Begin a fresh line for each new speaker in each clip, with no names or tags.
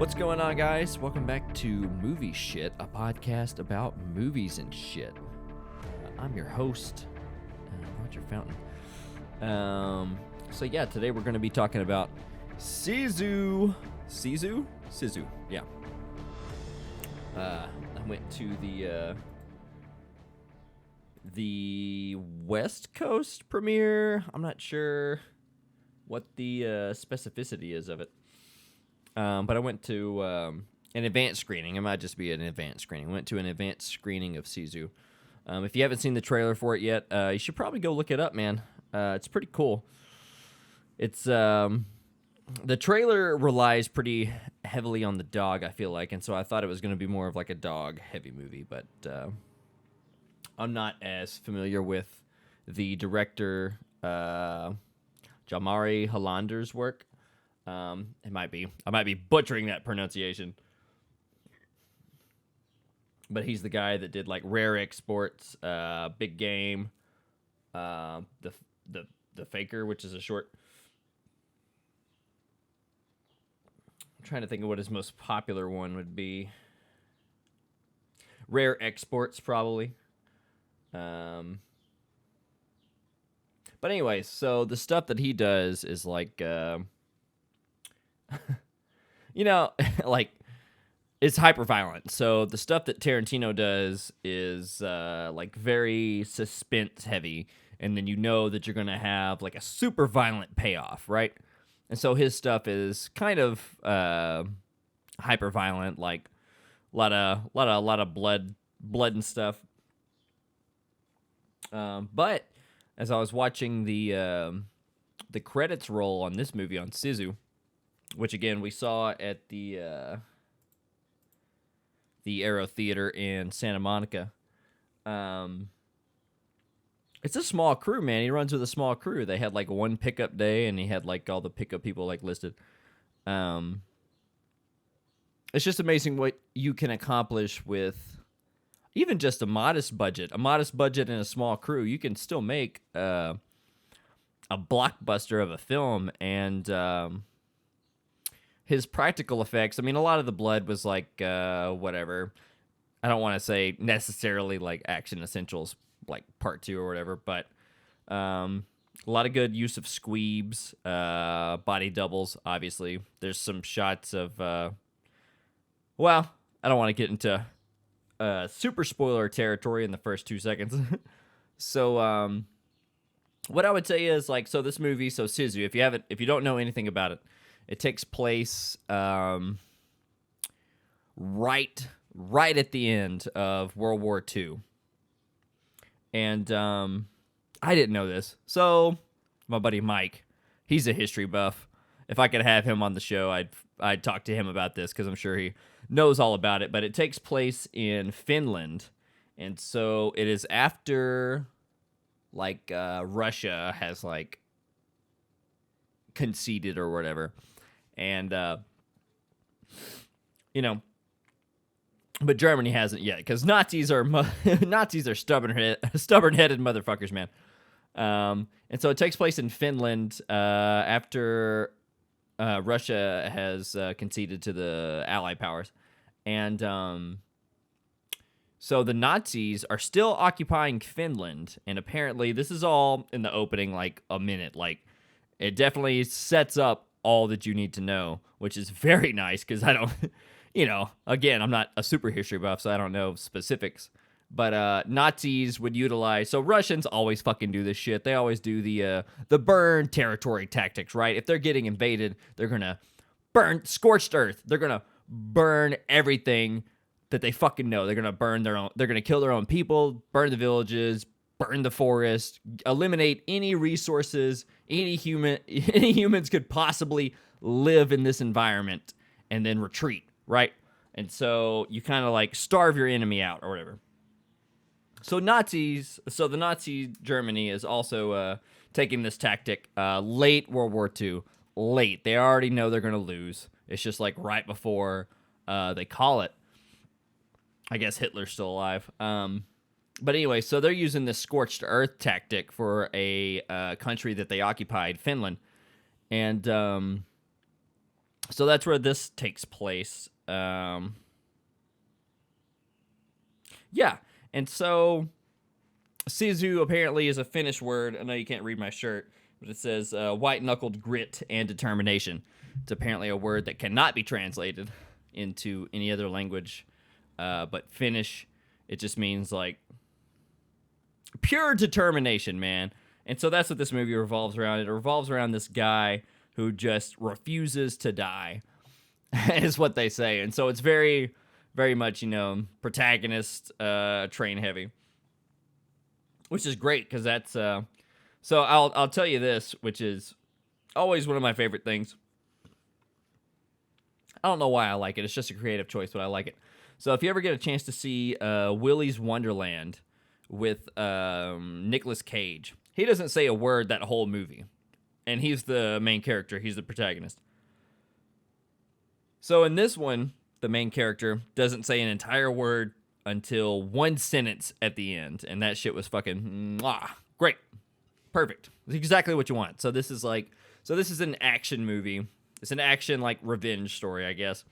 What's going on, guys? Welcome back to Movie Shit, a podcast about movies and shit. I'm your host, Roger Fountain. Today we're going to be talking about Sisu. Sisu, yeah. I went to the West Coast premiere. I'm not sure what the specificity is of it. But I went to an advanced screening. It might just be an advanced screening. I went to an advanced screening of Sisu. If you haven't seen the trailer for it yet, you should probably go look it up, man. It's pretty cool. It's the trailer relies pretty heavily on the dog, I feel like, and so I thought it was going to be more of like a dog-heavy movie, but I'm not as familiar with the director Jalmari Hollander's work. It might be. I might be butchering that pronunciation. But he's the guy that did like Rare Exports, Big Game, the Faker, which is a short. I'm trying to think of what his most popular one would be. Rare Exports, probably. But anyways, so the stuff that he does is like like, it's hyper violent. So the stuff that Tarantino does is like very suspense heavy, and then you know that you're gonna have like a super violent payoff, right? And so his stuff is kind of hyper violent, like a lot of blood and stuff. But as I was watching the credits roll on this movie on Sisu, which again we saw at the Aero Theater in Santa Monica. It's a small crew, man. He runs with a small crew. They had like one pickup day, and he had like all the pickup people like listed. It's just amazing what you can accomplish with even just a modest budget. A modest budget and a small crew, you can still make a blockbuster of a film. And his practical effects, I mean, a lot of the blood was like, whatever. I don't want to say necessarily like Action Essentials, like Part 2 or whatever, but a lot of good use of squeebs, body doubles, obviously. There's some shots of, I don't want to get into super spoiler territory in the first 2 seconds. So, what I would say is, like, so this movie, so Sisu, if you don't know anything about it, it takes place right at the end of World War II. And I didn't know this. So my buddy Mike, he's a history buff. If I could have him on the show, I'd talk to him about this because I'm sure he knows all about it. But it takes place in Finland. And so it is after like Russia has like conceded or whatever. And, but Germany hasn't yet, because Nazis are stubborn-headed motherfuckers, man. And so it takes place in Finland after Russia has conceded to the Allied powers. And so the Nazis are still occupying Finland, and apparently this is all in the opening, like a minute. Like, it definitely sets up all that you need to know, which is very nice, because I don't, again, I'm not a super history buff, so I don't know specifics, but Nazis would utilize, so Russians always fucking do this shit. They always do the burn territory tactics, right? If they're getting invaded, they're gonna burn scorched earth. They're gonna burn everything that they fucking know. They're gonna they're gonna kill their own people, burn the villages, burn the forest, eliminate any resources any humans could possibly live in this environment, and then retreat, right? And so you kind of like starve your enemy out or whatever. So the Nazi Germany is also taking this tactic late World War II. Late. They already know they're going to lose. It's just like right before they call it. I guess Hitler's still alive. But anyway, so they're using this scorched earth tactic for a country that they occupied, Finland. And So that's where this takes place. Yeah, and so Sisu apparently is a Finnish word. I know you can't read my shirt, but it says white-knuckled grit and determination. It's apparently a word that cannot be translated into any other language, but Finnish, it just means like pure determination, man. And so that's what this movie revolves around. It revolves around this guy who just refuses to die, is what they say. And so it's very, very much, protagonist train heavy, which is great because that's. So I'll tell you this, which is always one of my favorite things. I don't know why I like it. It's just a creative choice, but I like it. So if you ever get a chance to see Willy's Wonderland with Nicolas Cage, he doesn't say a word that whole movie, and he's the main character. He's the protagonist. So in this one, the main character doesn't say an entire word until one sentence at the end, and that shit was fucking great, perfect. It's exactly what you want. So this is an action movie. It's an action like revenge story, I guess.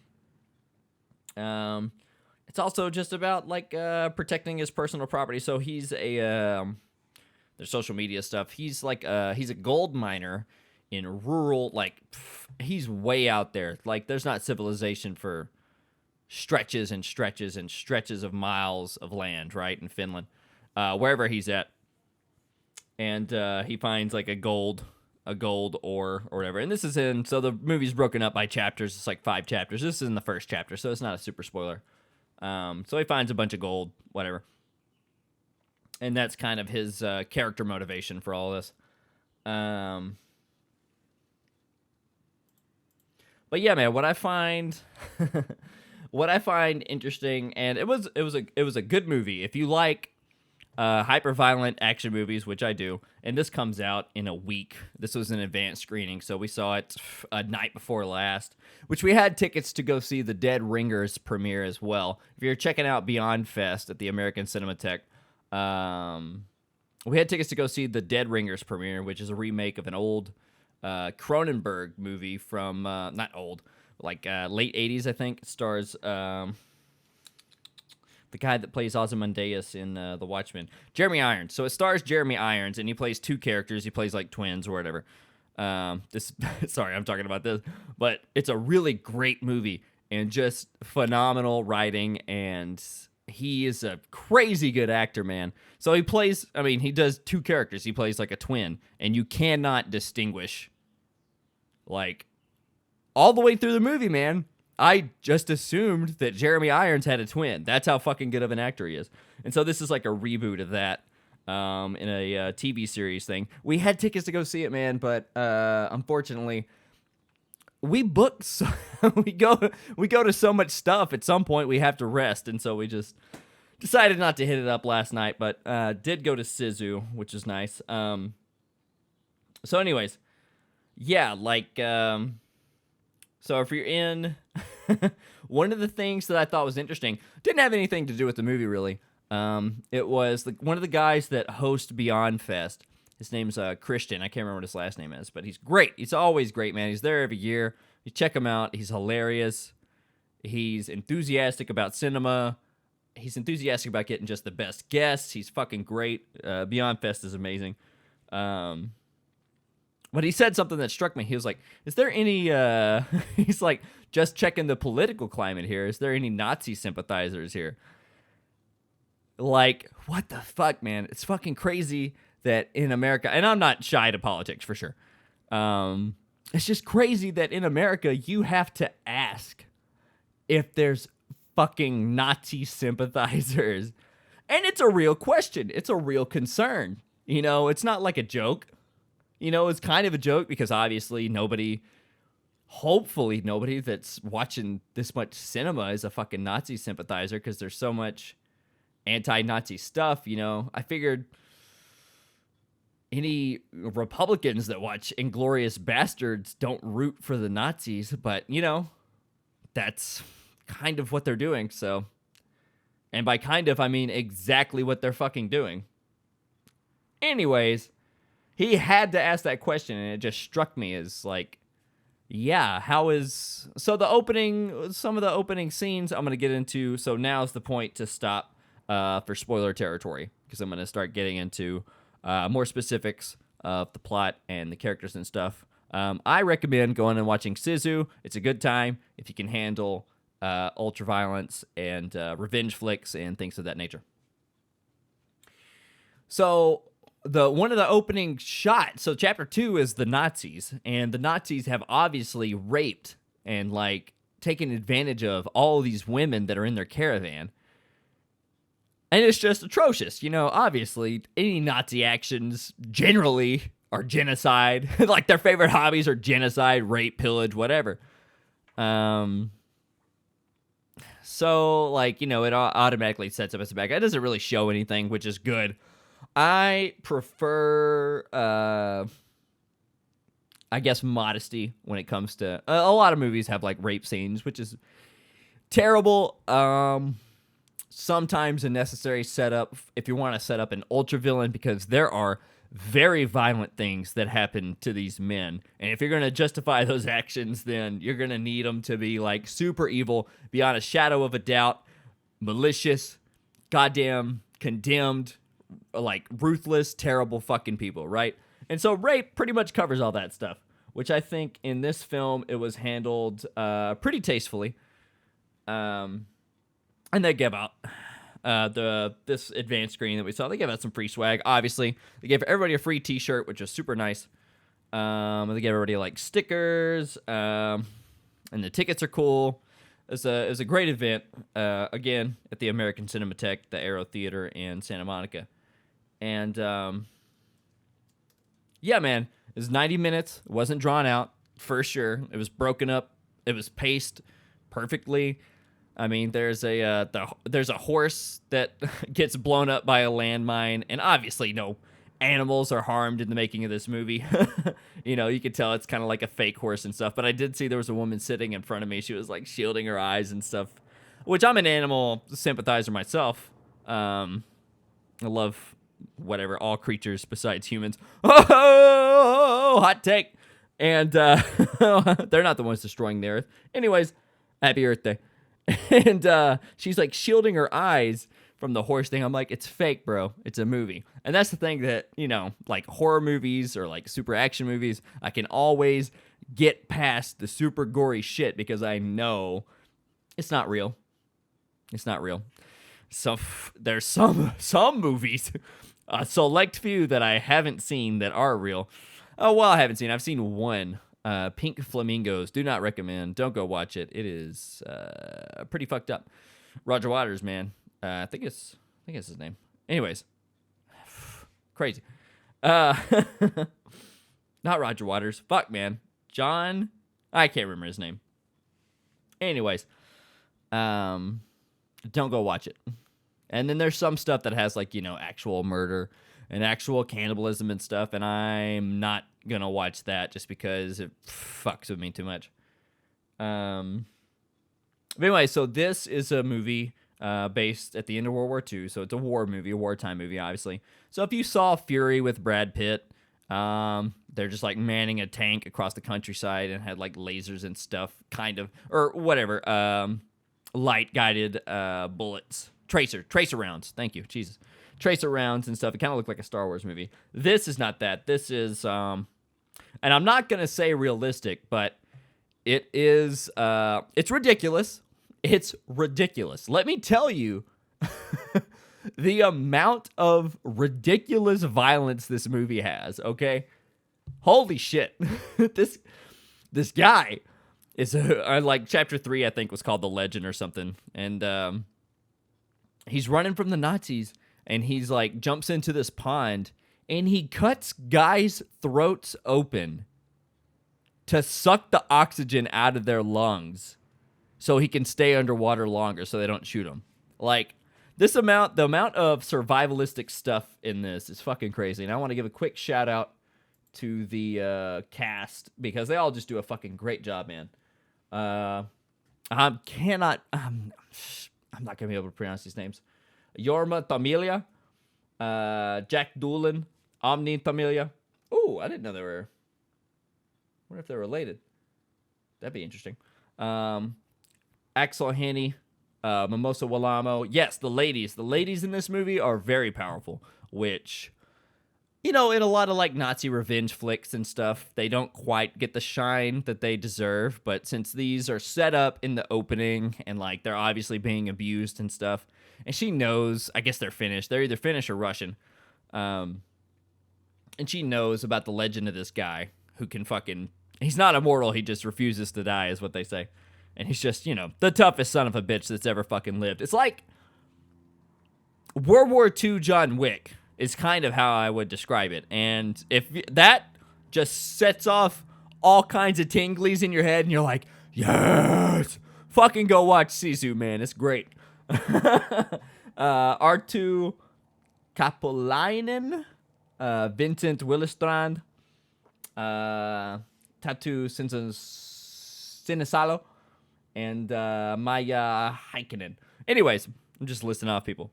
It's also just about like protecting his personal property. So he's there's social media stuff. He's like he's a gold miner in rural, like he's way out there. Like there's not civilization for stretches and stretches and stretches of miles of land, right, in Finland, wherever he's at. And he finds like a gold ore or whatever. And this is so the movie's broken up by chapters. It's like 5 chapters. This is in the first chapter, so it's not a super spoiler. So he finds a bunch of gold, whatever. And that's kind of his character motivation for all this. But yeah, man, what I find interesting, and it was a good movie. If you like hyper violent action movies, which I do, and this comes out in a week. This was an advanced screening, so we saw it a night before last, which we had tickets to go see the Dead Ringers premiere as well. If you're checking out Beyond Fest at the American Cinematheque, we had tickets to go see the Dead Ringers premiere, which is a remake of an old Cronenberg movie from not old, like late 80s, I think. It stars the guy that plays Ozymandias in The Watchmen, Jeremy Irons. So it stars Jeremy Irons, and he plays 2 characters. He plays like twins or whatever. Sorry, I'm talking about this, but it's a really great movie and just phenomenal writing, and he is a crazy good actor, man. So he does 2 characters. He plays like a twin, and you cannot distinguish, like, all the way through the movie, man. I just assumed that Jeremy Irons had a twin. That's how fucking good of an actor he is. And so this is like a reboot of that in a TV series thing. We had tickets to go see it, man, but unfortunately, we booked. We go to so much stuff. At some point, we have to rest, and so we just decided not to hit it up last night. But did go to Sisu, which is nice. So, anyways, yeah, like. So if you're in, one of the things that I thought was interesting, didn't have anything to do with the movie really. It was one of the guys that host Beyond Fest. His name's Christian. I can't remember what his last name is, but he's great. He's always great, man. He's there every year. You check him out. He's hilarious. He's enthusiastic about cinema. He's enthusiastic about getting just the best guests. He's fucking great. Beyond Fest is amazing. But he said something that struck me. He was like, is there any, he's like, just checking the political climate here. Is there any Nazi sympathizers here? Like, what the fuck, man? It's fucking crazy that in America, and I'm not shy to politics for sure. It's just crazy that in America, you have to ask if there's fucking Nazi sympathizers. And it's a real question. It's a real concern. It's not like a joke. It's kind of a joke because obviously hopefully nobody that's watching this much cinema is a fucking Nazi sympathizer because there's so much anti-Nazi stuff, I figured any Republicans that watch Inglourious Bastards don't root for the Nazis, but, that's kind of what they're doing, so. And by kind of, I mean exactly what they're fucking doing. Anyways, he had to ask that question, and it just struck me as, like, yeah, some of the opening scenes I'm going to get into. So now's the point to stop for spoiler territory, because I'm going to start getting into more specifics of the plot and the characters and stuff. I recommend going and watching Sisu. It's a good time if you can handle ultra violence and revenge flicks and things of that nature. So one of the opening shots. So chapter 2 is the Nazis, and the Nazis have obviously raped and like taken advantage of all these women that are in their caravan. And it's just atrocious. Obviously, any Nazi actions generally are genocide. Like, their favorite hobbies are genocide, rape, pillage, whatever. So, like, it automatically sets up as a bad guy. It doesn't really show anything, which is good. I prefer, I guess, modesty when it comes to... a lot of movies have, like, rape scenes, which is terrible. Sometimes a necessary setup if you want to set up an ultra villain, because there are very violent things that happen to these men, and if you're going to justify those actions, then you're going to need them to be like super evil, beyond a shadow of a doubt, malicious, goddamn condemned, like ruthless, terrible fucking people, right? And so rape pretty much covers all that stuff, which I think in this film it was handled pretty tastefully. And they gave out this advanced screen that we saw. They gave out some free swag. Obviously, they gave everybody a free T-shirt, which was super nice. They gave everybody like stickers, and the tickets are cool. It was a great event. Again, at the American Cinematheque, the Aero Theater in Santa Monica, and yeah, man, it was 90 minutes. It wasn't drawn out for sure. It was broken up. It was paced perfectly. I mean, there's a horse that gets blown up by a landmine, and obviously no animals are harmed in the making of this movie. You could tell it's kind of like a fake horse and stuff, but I did see there was a woman sitting in front of me. She was like shielding her eyes and stuff, which I'm an animal sympathizer myself. I love all creatures besides humans. Oh, hot take. And they're not the ones destroying the earth. Anyways, happy Earth Day. And she's like shielding her eyes from the horse thing. I'm like, it's fake, bro. It's a movie. And that's the thing that, like horror movies or like super action movies, I can always get past the super gory shit because I know it's not real. It's not real. So there's some movies, a select few that I haven't seen that are real. Oh, well, I haven't seen. I've seen one. Pink Flamingos. Do not recommend. Don't go watch it. It is pretty fucked up. Roger Waters, man. I think it's his name. Anyways, crazy. Not Roger Waters. Fuck, man. John. I can't remember his name. Anyways, don't go watch it. And then there's some stuff that has like actual murder and actual cannibalism and stuff, and I'm not gonna watch that just because it fucks with me too much. But anyway, so this is a movie based at the end of World War II, so it's a war movie, a wartime movie, obviously. So if you saw Fury with Brad Pitt, they're just like manning a tank across the countryside and had like lasers and stuff, kind of, or whatever, light guided bullets, tracer rounds. Thank you, Jesus. Tracer rounds and stuff. It kind of looked like a Star Wars movie. This is not that. This is, and I'm not going to say realistic, but it is, it's ridiculous. It's ridiculous. Let me tell you the amount of ridiculous violence this movie has, okay? Holy shit. This guy is, like, chapter 3, I think, was called The Legend or something. And he's running from the Nazis. And he's like, jumps into this pond, and he cuts guys' throats open to suck the oxygen out of their lungs so he can stay underwater longer so they don't shoot him. Like, the amount of survivalistic stuff in this is fucking crazy. And I want to give a quick shout out to the cast because they all just do a fucking great job, man. I'm not going to be able to pronounce these names. Jorma Tamilia, Jack Doolan, Omni Tamilia. Ooh, I didn't know they were. I wonder if they're related. That'd be interesting. Axel Haney, Mimosa Walamo. Yes, the ladies. The ladies in this movie are very powerful, which, in a lot of like Nazi revenge flicks and stuff, they don't quite get the shine that they deserve. But since these are set up in the opening and like they're obviously being abused and stuff, and she knows, I guess they're Finnish. They're either Finnish or Russian. And she knows about the legend of this guy who can he's not immortal. He just refuses to die, is what they say. And he's just, the toughest son of a bitch that's ever fucking lived. It's like World War II John Wick is kind of how I would describe it. And if that just sets off all kinds of tinglies in your head and you're like, yes, fucking go watch Sisu, man. It's great. Arttu Kapolainen, Vincent Willestrand, Tatu Sinisalo, and Maya Heikkinen. Anyways, I'm just listing off people.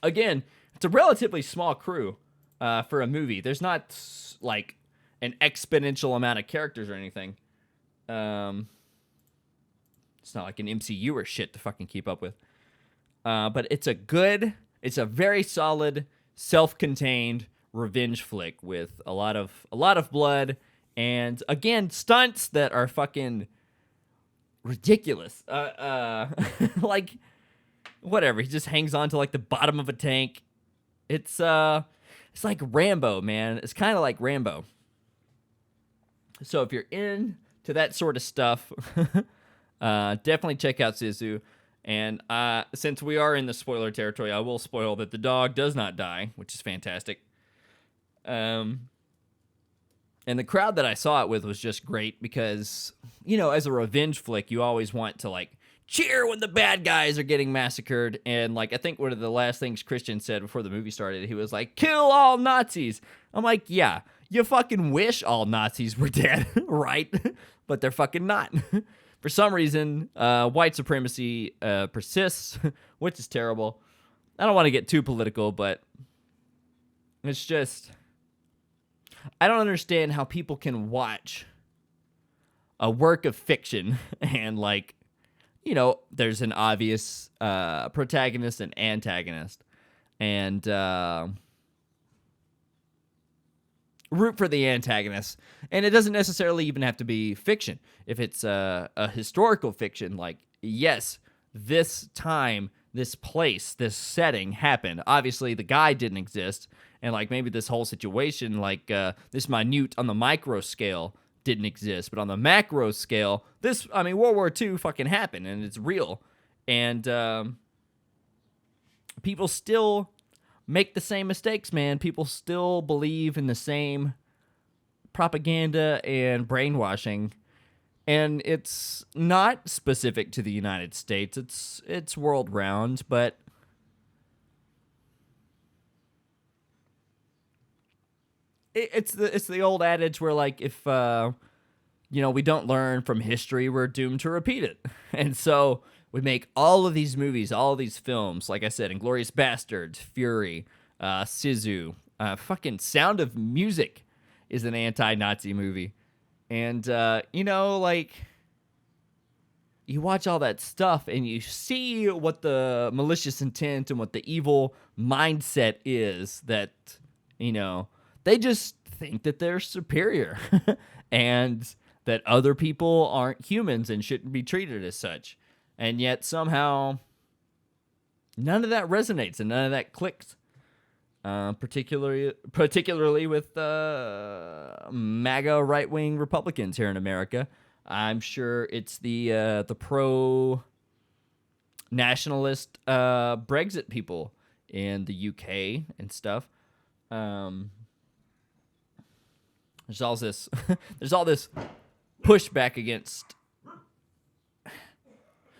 Again, it's a relatively small crew for a movie. There's not like an exponential amount of characters or anything. It's not like an MCU or shit to fucking keep up with. But it's a very solid, self-contained revenge flick with a lot of blood and, again, stunts that are fucking ridiculous. Like, whatever. He just hangs on to like the bottom of a tank. It's like Rambo, man. It's kind of like Rambo. So if you're into that sort of stuff, definitely check out Sisu. And since we are in the spoiler territory, I will spoil that the dog does not die, which is fantastic. And the crowd that I saw it with was just great because, as a revenge flick, you always want to, like, cheer when the bad guys are getting massacred. And, like, I think one of the last things Christian said before the movie started, he was like, kill all Nazis. I'm like, yeah, you fucking wish all Nazis were dead, right? But they're fucking not. For some reason, white supremacy persists, which is terrible. I don't want to get too political, but it's just, I don't understand how people can watch a work of fiction and, like, there's an obvious protagonist and antagonist, and root for the antagonist. And it doesn't necessarily even have to be fiction. If it's a historical fiction, like, yes, this time, this place, this setting happened. Obviously, the guy didn't exist. And, like, maybe this whole situation, like, this minute on the micro scale didn't exist. But on the macro scale, World War II fucking happened, and it's real. And people still make the same mistakes, man. People still believe in the same propaganda and brainwashing. And it's not specific to the United States. It's world round, but it's the old adage where, like, if we don't learn from history, we're doomed to repeat it. And so we make all of these movies, all of these films, like I said, Inglourious Basterds, Fury, Sisu, fucking Sound of Music is an anti-Nazi movie. And, like, you watch all that stuff and you see what the malicious intent and what the evil mindset is, that, they just think that they're superior and that other people aren't humans and shouldn't be treated as such. And yet somehow none of that resonates and none of that clicks. Particularly with MAGA right-wing Republicans here in America. I'm sure it's the pro-nationalist Brexit people in the UK and stuff. There's all this pushback against.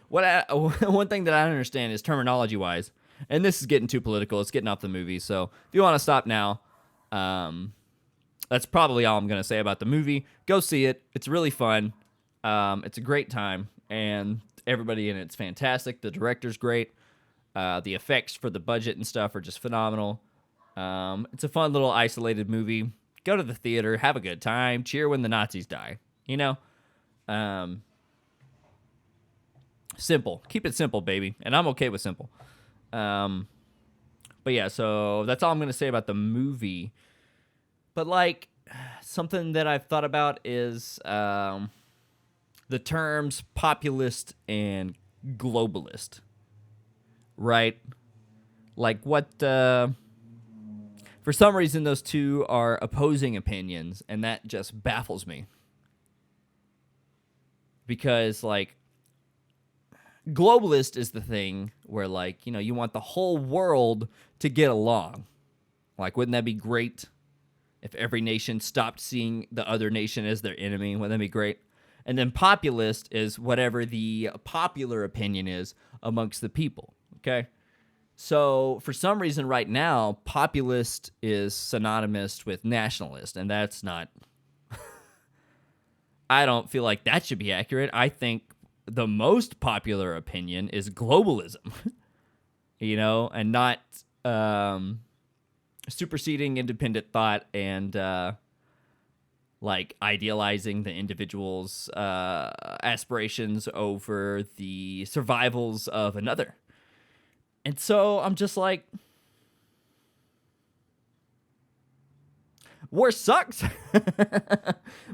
One thing that I don't understand is terminology-wise. And this is getting too political. It's getting off the movie. So if you want to stop now, that's probably all I'm going to say about the movie. Go see it. It's really fun. It's a great time. And everybody in it's fantastic. The director's great. The effects for the budget and stuff are just phenomenal. It's a fun little isolated movie. Go to the theater. Have a good time. Cheer when the Nazis die. Um, simple. Keep it simple, baby. And I'm okay with simple. But yeah, so that's all I'm going to say about the movie. But like, something that I've thought about is the terms populist and globalist. Right? Like what... for some reason, those two are opposing opinions, and that just baffles me. Because, like, globalist is the thing where, like, you know, you want the whole world to get along. Like, wouldn't that be great if every nation stopped seeing the other nation as their enemy? Wouldn't that be great? And then populist is whatever the popular opinion is amongst the people, okay? So, for some reason right now, populist is synonymous with nationalist, and that's not... I don't feel like that should be accurate. I think the most popular opinion is globalism, you know, and not superseding independent thought and like idealizing the individual's aspirations over the survivals of another. And so I'm just like, war sucks.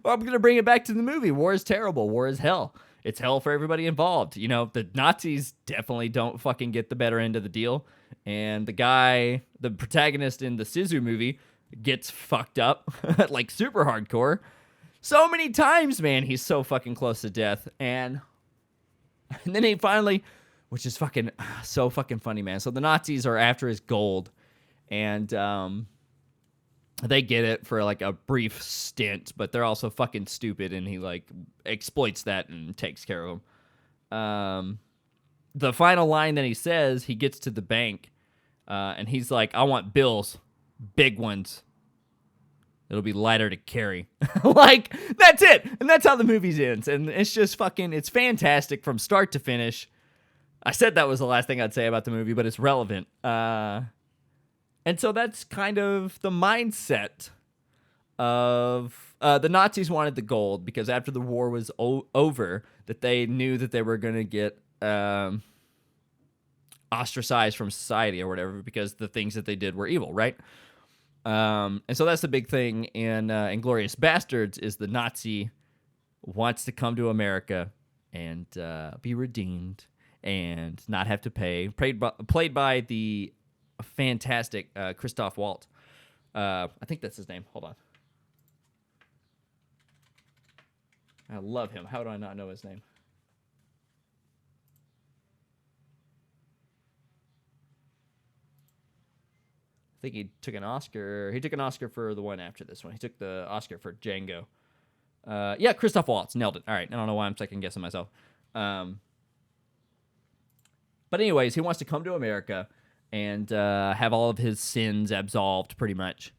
Well, I'm going to bring it back to the movie. War is terrible. War is hell. It's hell for everybody involved. You know, the Nazis definitely don't fucking get the better end of the deal. And the guy, the protagonist in the Sisu movie, gets fucked up, like super hardcore. So many times, man, he's so fucking close to death. And then he finally, which is fucking so fucking funny, man. So the Nazis are after his gold. And, they get it for like a brief stint, but they're also fucking stupid, and he like exploits that and takes care of them. The final line that he says, he gets to the bank, and he's like, "I want bills, big ones. It'll be lighter to carry." Like, that's it, and that's how the movie ends, and it's just fucking, it's fantastic from start to finish. I said that was the last thing I'd say about the movie, but it's relevant. And so that's kind of the mindset of the Nazis wanted the gold because after the war was over, that they knew that they were going to get ostracized from society or whatever because the things that they did were evil, right? And so that's the big thing in Inglourious Bastards is the Nazi wants to come to America and be redeemed and not have to pay. Played by the fantastic Christoph Waltz. I think that's his name. Hold on. I love him. How do I not know his name? I think he took an Oscar. He took an Oscar for the one after this one. He took the Oscar for Django. Yeah, Christoph Waltz. Nailed it. All right. I don't know why I'm second guessing myself. But anyways, he wants to come to America and have all of his sins absolved, pretty much.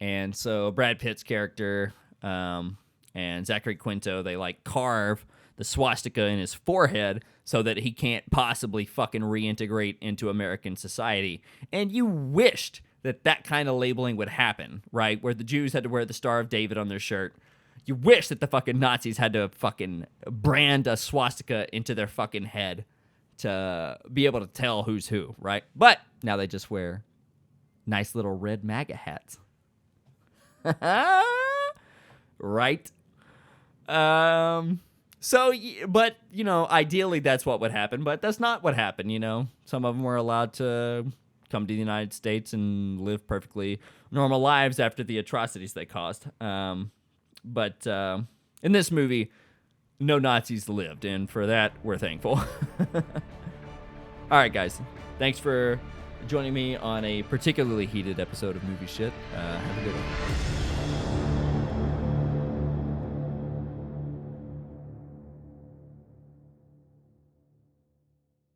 And so Brad Pitt's character and Zachary Quinto, they like carve the swastika in his forehead so that he can't possibly fucking reintegrate into American society. And you wished that that kind of labeling would happen, right? Where the Jews had to wear the Star of David on their shirt. You wish that the fucking Nazis had to fucking brand a swastika into their fucking head to be able to tell who's who, right? But now they just wear nice little red MAGA hats. Right? So, but, you know, ideally that's what would happen, but that's not what happened, you know? Some of them were allowed to come to the United States and live perfectly normal lives after the atrocities they caused. But in this movie, no Nazis lived, and for that, we're thankful. All right, guys. Thanks for joining me on a particularly heated episode of Movie Shit. Have a good one.